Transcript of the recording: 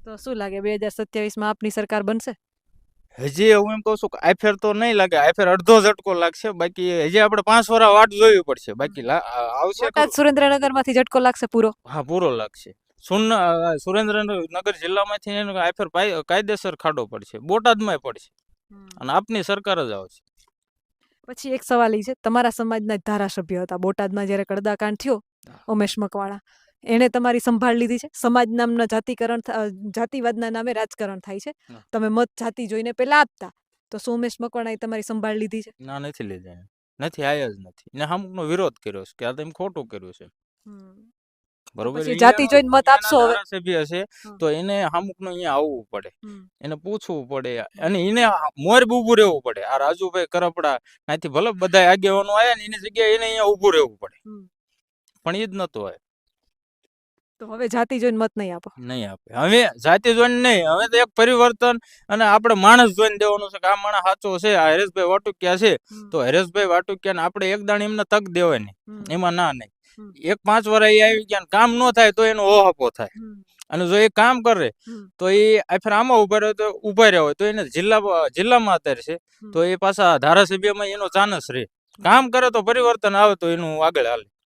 તો શું લાગે 2027માં આપની સરકાર બનશે? હજી હું એમ કહું છું કે આ ફેર તો નહીં લાગે, આ ફેર અડધો ઝટકો લાગશે. બાકી હજી આપણે 5 વર્ષ વાટ જોવી પડશે. બાકી આવશે બોટાદ ખરું. સુરેન્દ્રનગરમાંથી ઝટકો લાગશે પૂરો? હા, પૂરો લાગશે. સુરેન્દ્રનગર જિલ્લામાંથી આ ફેર કાયદેસર ખાડો પડશે, બોટાદમાંય પડશે અને આપની સરકાર જ આવશે. પછી એક સવાલ એ છે, તમારા સમાજના જ ધારાસભ્ય હતા બોટાદમાં જ્યારે કડદાકાંડ થયો, ઉમેશ મકવાણા, એણે તમારી સંભાળ લીધી છે? સમાજ નામના જાતિવાદના નામે રાજકારણ થાય છે. હા. તમે મત જાતિ જોઈને પેલા આપતા, તો શું ઉમેશ મકવાણાએ તમારી સંભાળ લીધી છે? ના, નથી લીધા. નથી, આયા જ નથી. ને અમુકનો વિરોધ કર્યો છે કે આ તેમ ખોટું કર્યું છે. તો બરોબર. પછી જાતિ જોઈને મત આપશો હવે? ધારાસભ્ય છે તો એને અમુકનો અહીંયા આવવું પડે, હમ. એને પૂછવું પડે અને એને મોર ઊભું રહેવું પડે. આ રાજુભાઈ કરપડા અહીંથી ભલે બધા આગેવાનો આવ્યા ને એની જગ્યાએ એને અહીંયા ઊભું રહેવું પડે, પણ એ જ નતું આવે. તો હવે જાતિ જોઈને મત નહીં આપો? નહીં આપે. હવે જાતિ જોઈને નહીં, હવે તો એક પરિવર્તન અને આપણે માણસ જોઈને દેવાનું છે કે આ માણસ સાચો છે, આ હરેશભાઈ વાટુકિયા છે, તો હરેશભાઈ વાટુકિયાને આપણે એક દાણ એમને તક દેવાની, એમાં ના નહીં. 5 વર્ષ એ આવી ગયા કામ ન થાય તો એનો ઓહાપો થાય. અને જો એ કામ કરે તો એ આફર આમાં ઉભા રહ્યા હોય તો એને જિલ્લામાં અત્યારે છે તો એ પાછા ધારાસભ્યમાં એનો ચાન્સ રહે. કામ કરે તો પરિવર્તન આવે તો એનું આગળ હાલે.